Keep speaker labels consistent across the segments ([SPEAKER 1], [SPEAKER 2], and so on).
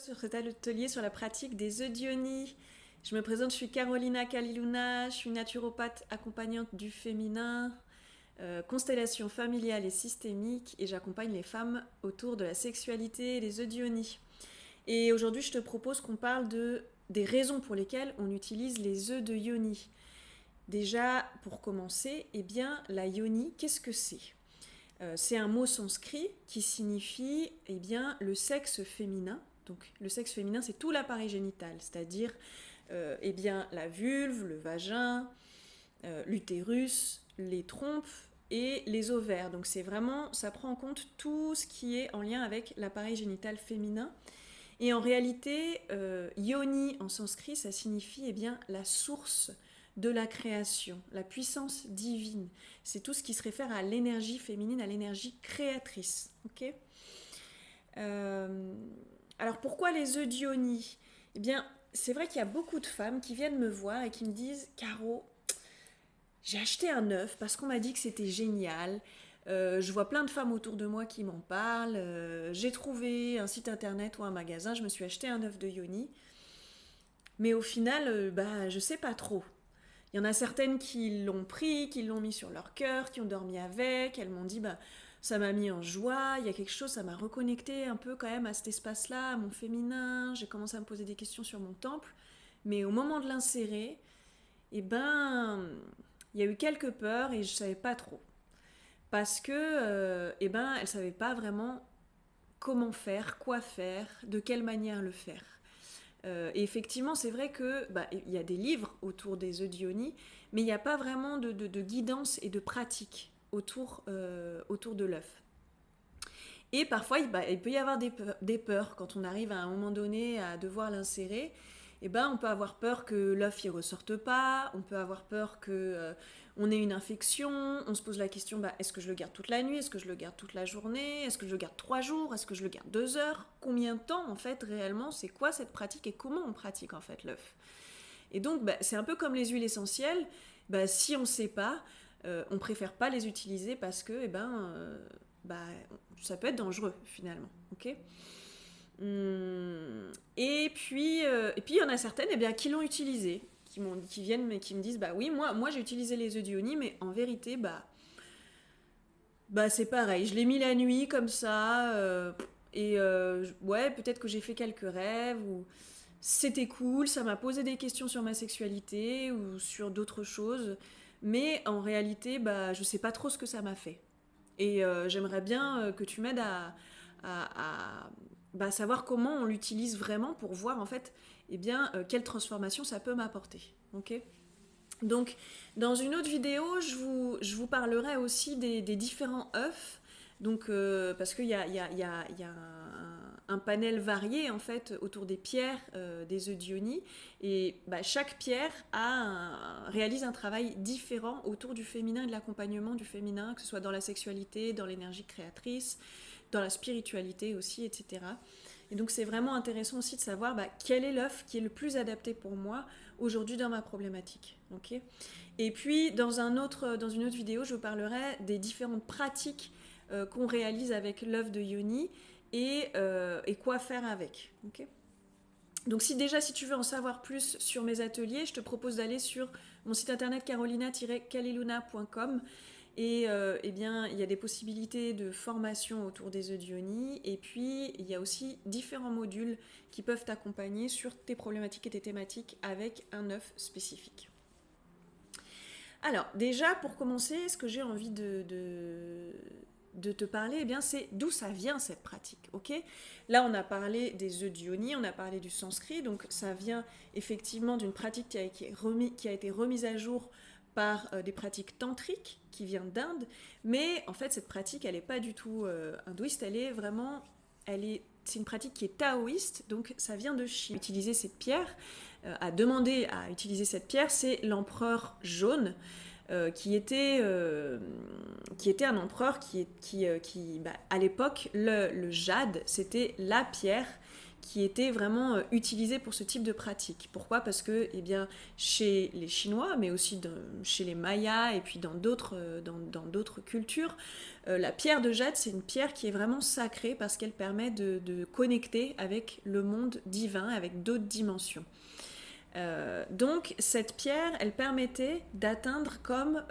[SPEAKER 1] sur cet atelier sur la pratique des œufs d'Ioni. Je me présente, je suis Carolina Kaliluna, je suis naturopathe accompagnante du féminin, constellation familiale et systémique, et j'accompagne les femmes autour de la sexualité et des œufs d'Ioni. Et aujourd'hui, je te propose qu'on parle des raisons pour lesquelles on utilise les œufs de Yoni. Déjà, pour commencer, eh bien, la Yoni, qu'est-ce que c'est ? C'est un mot sanskrit qui signifie eh bien, le sexe féminin. Donc le sexe féminin, c'est tout l'appareil génital, c'est-à-dire eh bien, la vulve, le vagin, l'utérus, les trompes et les ovaires. Donc c'est vraiment, ça prend en compte tout ce qui est en lien avec l'appareil génital féminin. Et en réalité, yoni en sanskrit, ça signifie eh bien, la source de la création, la puissance divine. C'est tout ce qui se réfère à l'énergie féminine, à l'énergie créatrice. Okay, alors pourquoi les œufs d'Ioni ? Eh bien, c'est vrai qu'il y a beaucoup de femmes qui viennent me voir et qui me disent « Caro, j'ai acheté un œuf parce qu'on m'a dit que c'était génial. Je vois plein de femmes autour de moi qui m'en parlent. J'ai trouvé un site internet ou un magasin, je me suis acheté un œuf de Yoni. Mais au final, je sais pas trop. Il y en a certaines qui l'ont pris, qui l'ont mis sur leur cœur, qui ont dormi avec. Elles m'ont dit, ça m'a mis en joie, il y a quelque chose, ça m'a reconnecté un peu quand même à cet espace-là, à mon féminin. J'ai commencé à me poser des questions sur mon temple. Mais au moment de l'insérer, il y a eu quelques peurs et je savais pas trop. Parce que, elles ne savaient pas vraiment comment faire, quoi faire, de quelle manière le faire. Et effectivement, c'est vrai que il y a des livres autour des œufs d'Ioni, mais il n'y a pas vraiment de guidance et de pratique autour de l'œuf. Et parfois, il peut y avoir des peurs quand on arrive à un moment donné à devoir l'insérer. On peut avoir peur que l'œuf ne ressorte pas, on peut avoir peur que on ait une infection, on se pose la question, est-ce que je le garde toute la nuit, est-ce que je le garde toute la journée, est-ce que je le garde 3 jours, est-ce que je le garde 2 heures, combien de temps en fait réellement, c'est quoi cette pratique et comment on pratique en fait l'œuf. Et donc c'est un peu comme les huiles essentielles, si on ne sait pas, on préfère pas les utiliser parce que ça peut être dangereux finalement, ok ? Et puis il y en a certaines qui l'ont utilisé, qui viennent mais qui me disent oui, moi j'ai utilisé les œufs d'Ioni, mais en vérité c'est pareil, je l'ai mis la nuit comme ça ouais, peut-être que j'ai fait quelques rêves ou c'était cool, ça m'a posé des questions sur ma sexualité ou sur d'autres choses, mais en réalité je sais pas trop ce que ça m'a fait. Et j'aimerais bien que tu m'aides à savoir comment on l'utilise vraiment pour voir en fait quelle transformation ça peut m'apporter. Ok ? Donc dans une autre vidéo, je vous parlerai aussi des différents œufs. Donc parce qu'il y a un panel varié en fait autour des pierres des œufs d'Ioni, et chaque pierre réalise un travail différent autour du féminin et de l'accompagnement du féminin, que ce soit dans la sexualité, dans l'énergie créatrice, dans la spiritualité aussi, etc. Et donc c'est vraiment intéressant aussi de savoir quel est l'œuf qui est le plus adapté pour moi aujourd'hui dans ma problématique. Okay ? Et puis dans une autre vidéo, je vous parlerai des différentes pratiques qu'on réalise avec l'œuf de Yoni et quoi faire avec. Okay ? Donc si tu veux en savoir plus sur mes ateliers, je te propose d'aller sur mon site internet carolina-kaliluna.com. Et il y a des possibilités de formation autour des œufs d'Ioni, et puis il y a aussi différents modules qui peuvent t'accompagner sur tes problématiques et tes thématiques avec un œuf spécifique. Alors déjà, pour commencer, ce que j'ai envie de te parler, c'est d'où ça vient cette pratique. Okay ? Là, on a parlé des œufs d'Ioni, on a parlé du sanskrit, donc ça vient effectivement d'une pratique qui a été remise à jour par des pratiques tantriques qui viennent d'Inde, mais en fait cette pratique elle n'est pas du tout hindouiste, c'est une pratique qui est taoïste, donc ça vient de Chine. Utiliser cette pierre, a demandé à utiliser cette pierre, c'est l'empereur jaune, qui était un empereur qui à l'époque, le jade, c'était la pierre qui était vraiment utilisé pour ce type de pratique. Pourquoi? Parce que eh bien, chez les Chinois, mais aussi chez les Mayas et puis dans d'autres cultures, la pierre de jade, c'est une pierre qui est vraiment sacrée parce qu'elle permet de connecter avec le monde divin, avec d'autres dimensions. Donc cette pierre, elle permettait d'atteindre comme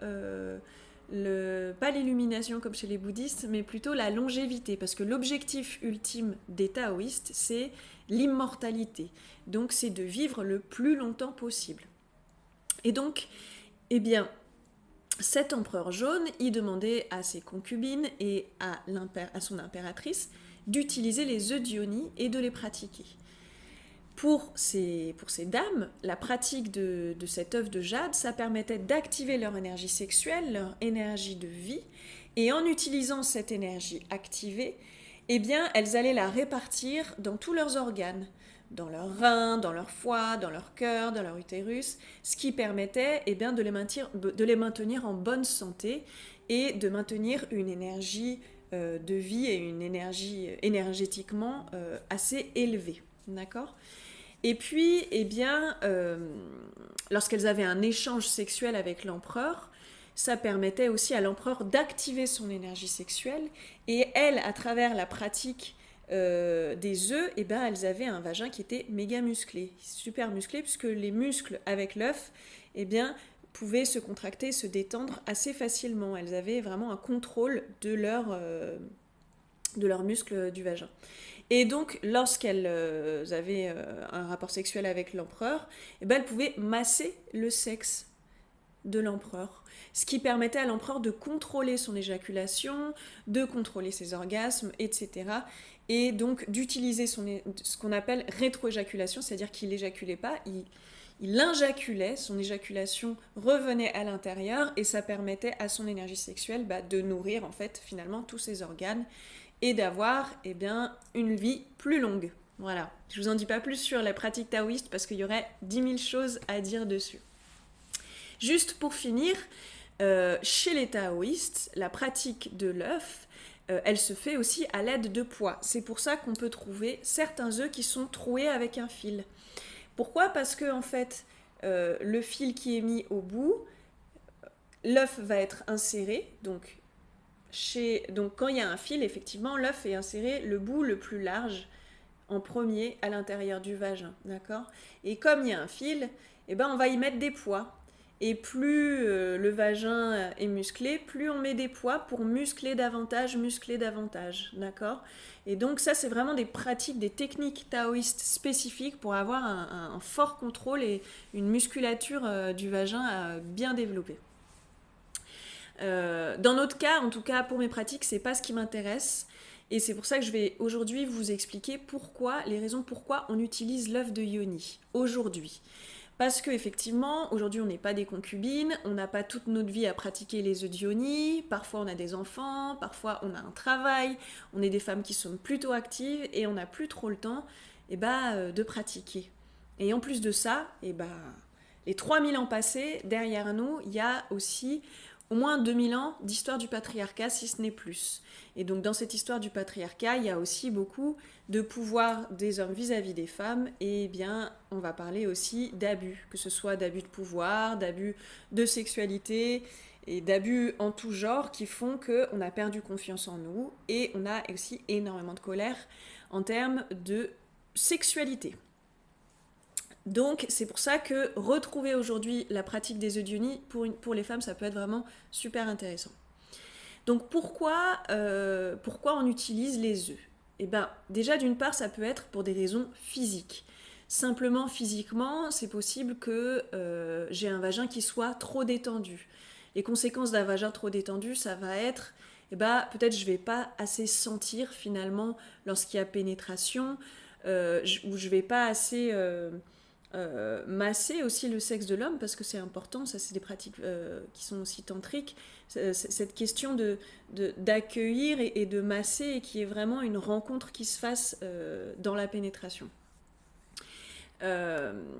[SPEAKER 1] pas l'illumination comme chez les bouddhistes, mais plutôt la longévité, parce que l'objectif ultime des taoïstes, c'est l'immortalité. Donc c'est de vivre le plus longtemps possible. Et donc, eh bien, cet empereur jaune, il demandait à ses concubines et à son impératrice d'utiliser les œufs d'Ioni et de les pratiquer. Pour ces dames, la pratique de cet œuf de jade, ça permettait d'activer leur énergie sexuelle, leur énergie de vie, et en utilisant cette énergie activée, eh bien, elles allaient la répartir dans tous leurs organes, dans leurs reins, dans leur foie, dans leur cœur, dans leur utérus, ce qui permettait eh bien, de les maintenir en bonne santé et de maintenir une énergie de vie et une énergie énergétiquement assez élevée. D'accord ? Et puis, eh bien, lorsqu'elles avaient un échange sexuel avec l'empereur, ça permettait aussi à l'empereur d'activer son énergie sexuelle. Et elles, à travers la pratique des œufs, eh ben, elles avaient un vagin qui était méga musclé, super musclé, puisque les muscles avec l'œuf, eh bien, pouvaient se contracter, se détendre assez facilement. Elles avaient vraiment un contrôle de leurs muscles du vagin. Et donc, lorsqu'elles avaient un rapport sexuel avec l'empereur, eh ben, elles pouvaient masser le sexe de l'empereur, ce qui permettait à l'empereur de contrôler son éjaculation, de contrôler ses orgasmes, etc. Et donc d'utiliser ce qu'on appelle rétroéjaculation, c'est-à-dire qu'il n'éjaculait pas, il injaculait, son éjaculation revenait à l'intérieur et ça permettait à son énergie sexuelle de nourrir en fait finalement tous ses organes et d'avoir eh bien, une vie plus longue. Voilà, je ne vous en dis pas plus sur la pratique taoïste parce qu'il y aurait 10 000 choses à dire dessus. Juste pour finir, chez les taoïstes, la pratique de l'œuf, elle se fait aussi à l'aide de poids. C'est pour ça qu'on peut trouver certains œufs qui sont troués avec un fil. Pourquoi ? Parce que en fait, le fil qui est mis au bout, l'œuf va être inséré, donc quand il y a un fil, effectivement, l'œuf est inséré le bout le plus large en premier à l'intérieur du vagin, d'accord ? Et comme il y a un fil, eh ben, on va y mettre des poids. Et plus le vagin est musclé, plus on met des poids pour muscler davantage, d'accord ? Et donc ça, c'est vraiment des pratiques, des techniques taoïstes spécifiques pour avoir un fort contrôle et une musculature du vagin bien développée. Dans notre cas, en tout cas pour mes pratiques, c'est pas ce qui m'intéresse et c'est pour ça que je vais aujourd'hui vous expliquer les raisons pourquoi on utilise l'œuf de Yoni aujourd'hui. Parce qu'effectivement, aujourd'hui on n'est pas des concubines, on n'a pas toute notre vie à pratiquer les œufs de Yoni, parfois on a des enfants, parfois on a un travail, on est des femmes qui sont plutôt actives et on n'a plus trop le temps de pratiquer. Et en plus de ça, les 3000 ans passés, derrière nous, il y a aussi au moins 2000 ans d'histoire du patriarcat, si ce n'est plus. Et donc dans cette histoire du patriarcat, il y a aussi beaucoup de pouvoir des hommes vis-à-vis des femmes, et bien on va parler aussi d'abus, que ce soit d'abus de pouvoir, d'abus de sexualité, et d'abus en tout genre qui font qu'on a perdu confiance en nous, et on a aussi énormément de colère en termes de sexualité. Donc c'est pour ça que retrouver aujourd'hui la pratique des œufs d'Yoni pour les femmes, ça peut être vraiment super intéressant. Donc pourquoi on utilise les œufs ? Eh bien déjà d'une part ça peut être pour des raisons physiques. Simplement physiquement c'est possible que j'ai un vagin qui soit trop détendu. Les conséquences d'un vagin trop détendu ça va être peut-être je ne vais pas assez sentir finalement lorsqu'il y a pénétration, ou je ne vais pas assez... masser aussi le sexe de l'homme parce que c'est important, ça c'est des pratiques qui sont aussi tantriques, cette question d'accueillir et de masser et qui est vraiment une rencontre qui se fasse dans la pénétration.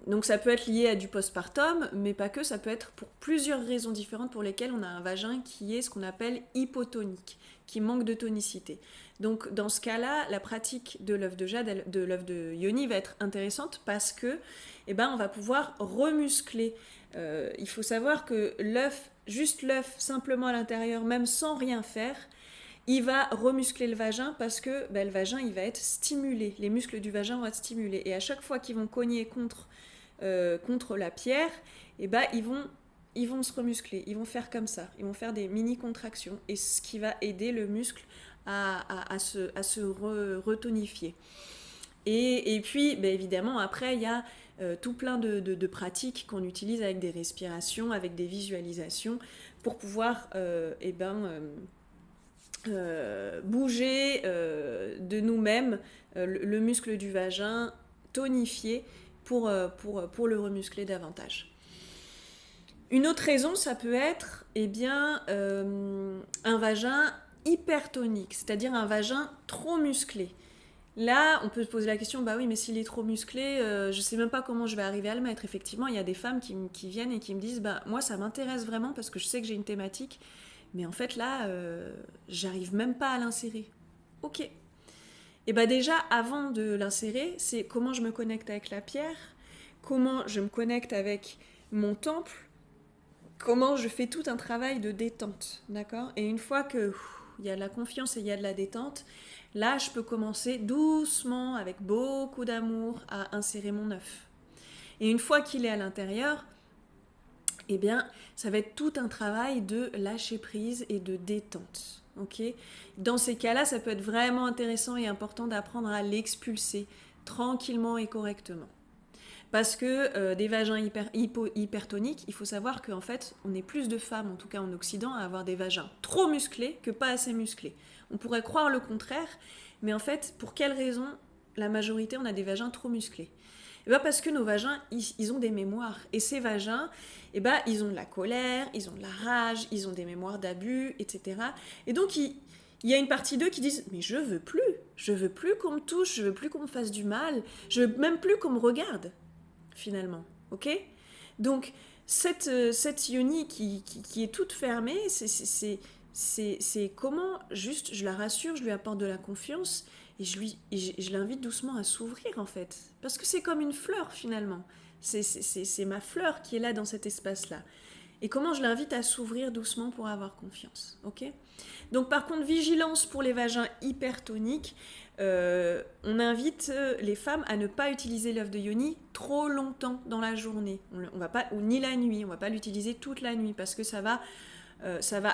[SPEAKER 1] Donc ça peut être lié à du postpartum, mais pas que, ça peut être pour plusieurs raisons différentes pour lesquelles on a un vagin qui est ce qu'on appelle hypotonique, qui manque de tonicité. Donc dans ce cas-là, la pratique de l'œuf de jade, de l'œuf de yoni va être intéressante parce que on va pouvoir remuscler. Il faut savoir que l'œuf, juste l'œuf simplement à l'intérieur, même sans rien faire, il va remuscler le vagin parce que le vagin il va être stimulé, les muscles du vagin vont être stimulés et à chaque fois qu'ils vont cogner contre la pierre, ils vont se remuscler, ils vont faire comme ça, ils vont faire des mini contractions et ce qui va aider le muscle à se retonifier. Et puis évidemment après il y a tout plein de pratiques qu'on utilise avec des respirations, avec des visualisations pour pouvoir bouger de nous-mêmes le muscle du vagin, tonifié pour le remuscler davantage. Une autre raison, ça peut être un vagin hypertonique, c'est-à-dire un vagin trop musclé. Là, on peut se poser la question, bah oui, mais s'il est trop musclé, je sais même pas comment je vais arriver à le mettre. Effectivement, il y a des femmes qui viennent et qui me disent, bah moi ça m'intéresse vraiment parce que je sais que j'ai une thématique, mais en fait là, j'arrive même pas à l'insérer. Ok. Et bah déjà, avant de l'insérer, c'est comment je me connecte avec la pierre, comment je me connecte avec mon temple, comment je fais tout un travail de détente, d'accord? Et une fois que il y a de la confiance et il y a de la détente, là, je peux commencer doucement, avec beaucoup d'amour, à insérer mon œuf. Et une fois qu'il est à l'intérieur, ça va être tout un travail de lâcher prise et de détente. Okay ? Dans ces cas-là, ça peut être vraiment intéressant et important d'apprendre à l'expulser tranquillement et correctement. Parce que des vagins hypertoniques, il faut savoir qu'en fait, on est plus de femmes, en tout cas en Occident, à avoir des vagins trop musclés que pas assez musclés. On pourrait croire le contraire, mais en fait, pour quelle raison la majorité, on a des vagins trop musclés ? Parce que nos vagins, ils ont des mémoires. Et ces vagins, ils ont de la colère, ils ont de la rage, ils ont des mémoires d'abus, etc. Et donc, il y a une partie d'eux qui disent « Mais je veux plus qu'on me touche, je veux plus qu'on me fasse du mal, je veux même plus qu'on me regarde. » Finalement, ok ? Donc, cette yoni qui est toute fermée, c'est comment, juste, je la rassure, je lui apporte de la confiance et je l'invite doucement à s'ouvrir, en fait. Parce que c'est comme une fleur, finalement. C'est ma fleur qui est là dans cet espace-là. Et comment je l'invite à s'ouvrir doucement pour avoir confiance, ok ? Donc, par contre, vigilance pour les vagins hypertoniques. On invite les femmes à ne pas utiliser l'œuf de yoni trop longtemps dans la journée. On va pas, ou ni la nuit, on ne va pas l'utiliser toute la nuit parce que ça va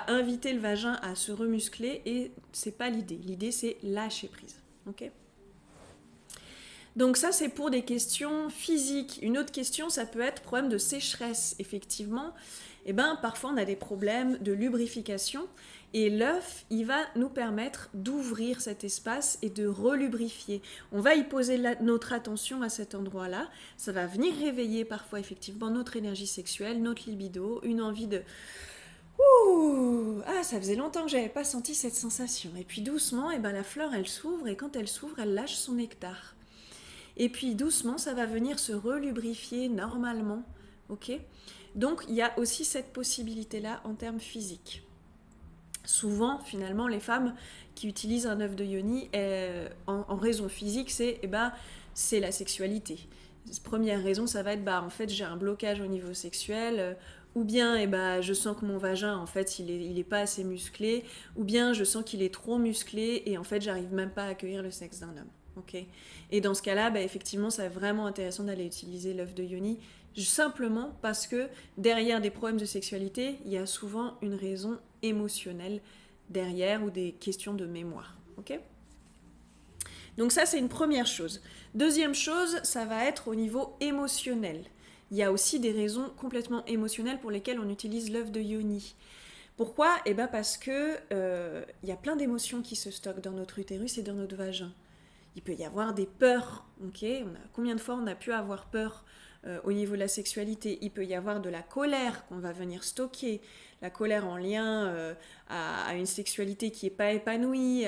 [SPEAKER 1] inviter le vagin à se remuscler et c'est pas l'idée. L'idée, c'est lâcher prise. Okay ? Donc ça, c'est pour des questions physiques. Une autre question, ça peut être problème de sécheresse. Effectivement, parfois on a des problèmes de lubrification et l'œuf, il va nous permettre d'ouvrir cet espace et de relubrifier. On va y poser notre attention à cet endroit-là. Ça va venir réveiller parfois effectivement notre énergie sexuelle, notre libido, une envie de... Ouh, ça faisait longtemps que j'avais pas senti cette sensation. Et puis doucement, la fleur, elle s'ouvre et quand elle s'ouvre, elle lâche son nectar. Et puis doucement, ça va venir se relubrifier normalement, ok ? Donc il y a aussi cette possibilité-là en termes physiques. Souvent, finalement, les femmes qui utilisent un œuf de yoni, en raison physique, c'est la sexualité. Première raison, ça va être en fait j'ai un blocage au niveau sexuel, ou bien je sens que mon vagin en fait il est pas assez musclé, ou bien je sens qu'il est trop musclé et en fait j'arrive même pas à accueillir le sexe d'un homme. Okay. Et dans ce cas-là, effectivement, c'est vraiment intéressant d'aller utiliser l'œuf de yoni, simplement parce que derrière des problèmes de sexualité, il y a souvent une raison émotionnelle derrière ou des questions de mémoire. Okay ? Donc ça, c'est une première chose. Deuxième chose, ça va être au niveau émotionnel. Il y a aussi des raisons complètement émotionnelles pour lesquelles on utilise l'œuf de yoni. Pourquoi ? Parce que y a plein d'émotions qui se stockent dans notre utérus et dans notre vagin. Il peut y avoir des peurs, ok ? Combien de fois on a pu avoir peur au niveau de la sexualité. Il peut y avoir de la colère qu'on va venir stocker, la colère en lien à une sexualité qui n'est pas épanouie,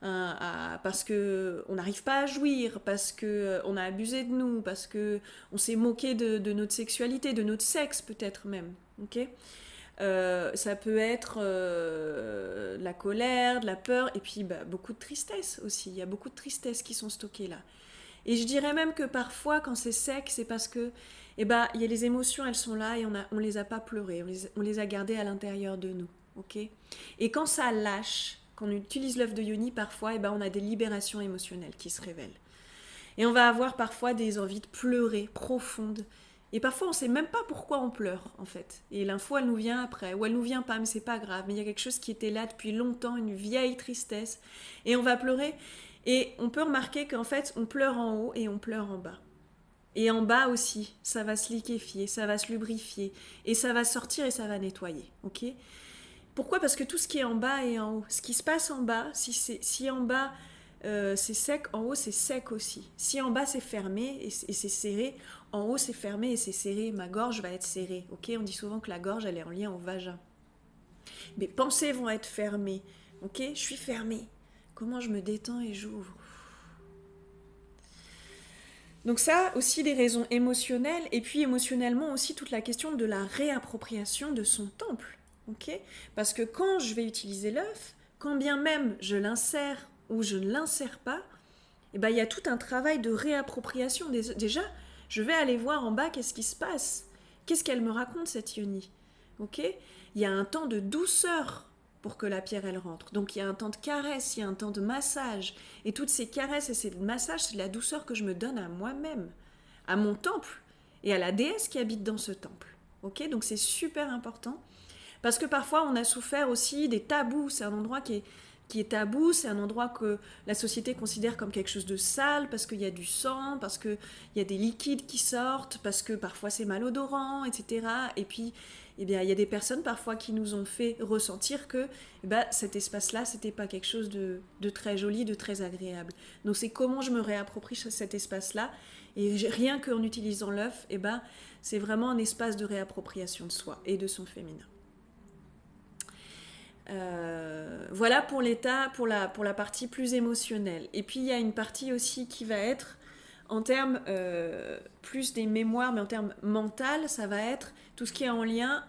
[SPEAKER 1] parce qu'on n'arrive pas à jouir, parce qu'on a abusé de nous, parce qu'on s'est moqué de notre sexualité, de notre sexe peut-être même. Okay, ça peut être de la colère, de la peur, et puis beaucoup de tristesse aussi. Il y a beaucoup de tristesse qui sont stockées là. Et je dirais même que parfois, quand c'est sec, c'est parce que il y a les émotions, elles sont là et on les a pas pleurées, on les a gardées à l'intérieur de nous. Okay, et quand ça lâche, quand on utilise l'œuf de Yoni, parfois, on a des libérations émotionnelles qui se révèlent. Et on va avoir parfois des envies de pleurer profondes. Et parfois, on ne sait même pas pourquoi on pleure, en fait. Et l'info, elle nous vient après, ou elle nous vient pas, mais c'est pas grave. Mais il y a quelque chose qui était là depuis longtemps, une vieille tristesse. Et on va pleurer. Et on peut remarquer qu'en fait, on pleure en haut et on pleure en bas. Et en bas aussi, ça va se liquéfier, ça va se lubrifier. Et ça va sortir et ça va nettoyer. Ok ? Pourquoi ? Parce que tout ce qui est en bas est en haut. Ce qui se passe en bas, si en bas c'est sec, en haut c'est sec aussi. Si en bas c'est fermé et c'est serré, en haut c'est fermé et c'est serré. Ma gorge va être serrée. Ok, on dit souvent que la gorge elle est en lien au vagin. Mes pensées vont être fermées. Ok, je suis fermée. Comment je me détends et j'ouvre. Donc ça aussi des raisons émotionnelles et puis émotionnellement aussi toute la question de la réappropriation de son temple. Okay, parce que quand je vais utiliser l'œuf, quand bien même je l'insère ou je ne l'insère pas, il y a tout un travail de réappropriation. Déjà, je vais aller voir en bas qu'est-ce qui se passe. Qu'est-ce qu'elle me raconte cette Yoni. Okay, il y a un temps de douceur pour que la pierre elle rentre. Donc il y a un temps de caresse, il y a un temps de massage. Et toutes ces caresses et ces massages, c'est de la douceur que je me donne à moi-même, à mon temple et à la déesse qui habite dans ce temple. Okay, donc c'est super important. Parce que parfois, on a souffert aussi des tabous. C'est un endroit qui est tabou, c'est un endroit que la société considère comme quelque chose de sale, parce qu'il y a du sang, parce qu'il y a des liquides qui sortent, parce que parfois c'est malodorant, etc. Et puis, il y a des personnes parfois qui nous ont fait ressentir que cet espace-là, c'était pas quelque chose de très joli, de très agréable. Donc c'est comment je me réapproprie cet espace-là. Et rien qu'en utilisant l'œuf, c'est vraiment un espace de réappropriation de soi et de son féminin. Voilà pour l'état, pour la partie plus émotionnelle. Et puis il y a une partie aussi qui va être en termes plus des mémoires, mais en termes mental, ça va être tout ce qui est en lien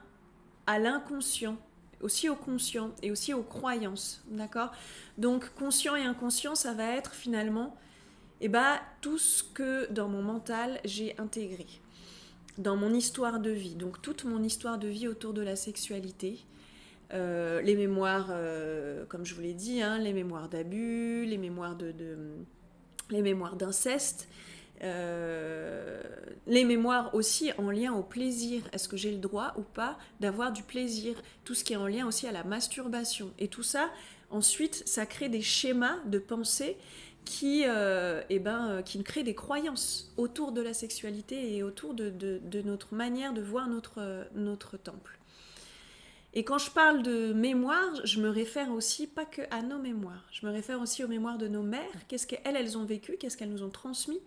[SPEAKER 1] à l'inconscient, aussi au conscient et aussi aux croyances, d'accord ? Donc conscient et inconscient, ça va être finalement tout ce que dans mon mental j'ai intégré, dans mon histoire de vie, donc toute mon histoire de vie autour de la sexualité. Les mémoires, comme je vous l'ai dit, les mémoires d'abus, les mémoires les mémoires d'inceste, les mémoires aussi en lien au plaisir. Est-ce que j'ai le droit ou pas d'avoir du plaisir ? Tout ce qui est en lien aussi à la masturbation. Et tout ça, ensuite, ça crée des schémas de pensée qui créent des croyances autour de la sexualité et autour de notre manière de voir notre temple. Et quand je parle de mémoire, je me réfère aussi pas que à nos mémoires. Je me réfère aussi aux mémoires de nos mères, qu'est-ce qu'elles ont vécu, qu'est-ce qu'elles nous ont transmis,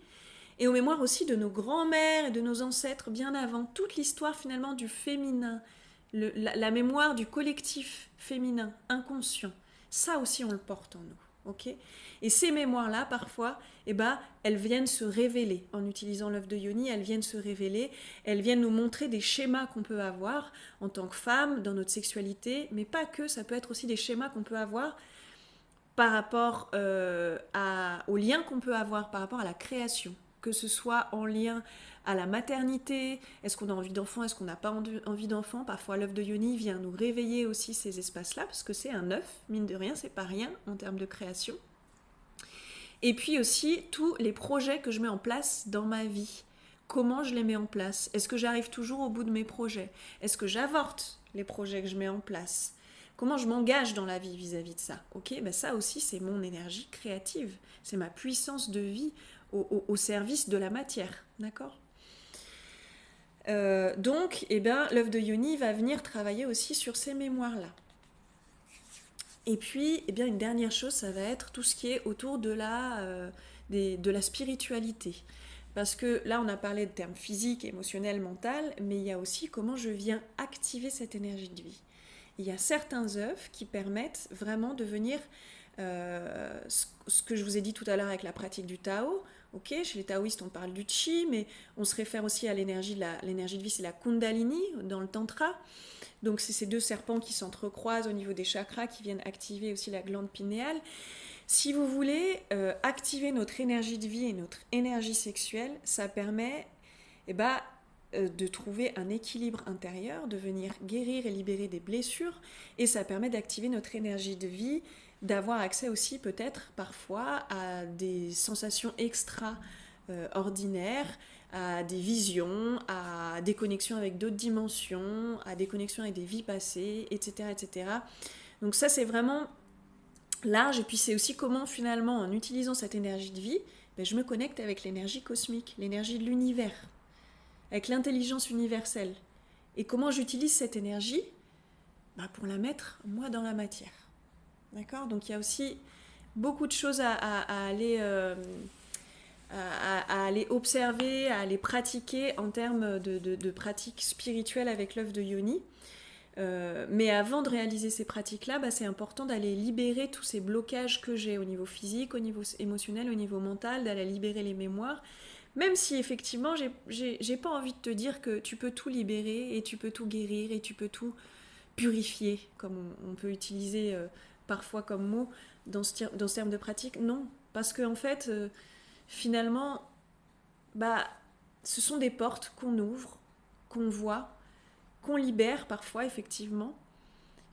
[SPEAKER 1] et aux mémoires aussi de nos grands-mères et de nos ancêtres bien avant. Toute l'histoire finalement du féminin, la mémoire du collectif féminin, inconscient, ça aussi on le porte en nous. Okay, et ces mémoires-là, parfois, elles viennent se révéler en utilisant l'œuf de Yoni, elles viennent se révéler, elles viennent nous montrer des schémas qu'on peut avoir en tant que femme, dans notre sexualité, mais pas que, ça peut être aussi des schémas qu'on peut avoir par rapport au lien qu'on peut avoir par rapport à la création, que ce soit en lien à la maternité, est-ce qu'on a envie d'enfant, est-ce qu'on n'a pas envie d'enfant, parfois l'œuf de Yoni vient nous réveiller aussi ces espaces-là, parce que c'est un œuf, mine de rien, c'est pas rien en termes de création. Et puis aussi tous les projets que je mets en place dans ma vie. Comment je les mets en place ? Est-ce que j'arrive toujours au bout de mes projets ? Est-ce que j'avorte les projets que je mets en place ? Comment je m'engage dans la vie vis-à-vis de ça ? Ok, ça aussi c'est mon énergie créative, c'est ma puissance de vie au service de la matière, d'accord ? Donc, l'œuf de Yoni va venir travailler aussi sur ces mémoires-là. Et puis, une dernière chose, ça va être tout ce qui est autour de la spiritualité. Parce que là, on a parlé de termes physiques, émotionnels, mental, mais il y a aussi comment je viens activer cette énergie de vie. Il y a certains œuvres qui permettent vraiment de venir, ce que je vous ai dit tout à l'heure avec la pratique du Tao. Ok, chez les taoïstes, on parle du Chi, mais on se réfère aussi à l'énergie de vie, c'est la Kundalini dans le Tantra. Donc c'est ces deux serpents qui s'entrecroisent au niveau des chakras, qui viennent activer aussi la glande pinéale. Si vous voulez activer notre énergie de vie et notre énergie sexuelle, ça permet de trouver un équilibre intérieur, de venir guérir et libérer des blessures, et ça permet d'activer notre énergie de vie, d'avoir accès aussi peut-être parfois à des sensations extraordinaires, à des visions, à des connexions avec d'autres dimensions, à des connexions avec des vies passées, etc. etc. Donc ça c'est vraiment large, et puis c'est aussi comment finalement en utilisant cette énergie de vie, je me connecte avec l'énergie cosmique, l'énergie de l'univers, avec l'intelligence universelle. Et comment j'utilise cette énergie pour la mettre moi dans la matière. D'accord? Donc il y a aussi beaucoup de choses à aller, à aller observer, à aller pratiquer en termes de pratiques spirituelles avec l'œuvre de Yoni. Mais avant de réaliser ces pratiques-là, c'est important d'aller libérer tous ces blocages que j'ai au niveau physique, au niveau émotionnel, au niveau mental, d'aller libérer les mémoires. Même si effectivement, j'ai pas envie de te dire que tu peux tout libérer et tu peux tout guérir et tu peux tout purifier, comme on peut utiliser parfois comme mot dans ce terme de pratique. Non, parce qu'en fait, finalement, ce sont des portes qu'on ouvre, qu'on voit, qu'on libère parfois, effectivement,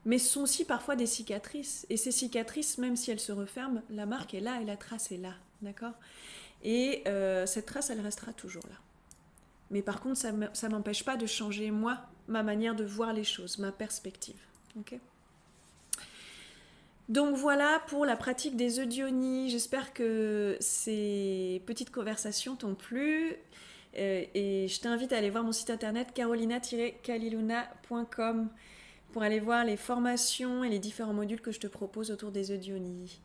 [SPEAKER 1] mais ce sont aussi parfois des cicatrices. Et ces cicatrices, même si elles se referment, la marque est là et la trace est là, d'accord? Et cette trace, elle restera toujours là. Mais par contre, ça ne m'empêche pas de changer, moi, ma manière de voir les choses, ma perspective. Okay. Donc voilà pour la pratique des œufs d'Yoni. J'espère que ces petites conversations t'ont plu. Et je t'invite à aller voir mon site internet carolina-kaliluna.com pour aller voir les formations et les différents modules que je te propose autour des œufs d'Yoni.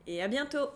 [SPEAKER 1] Et à bientôt!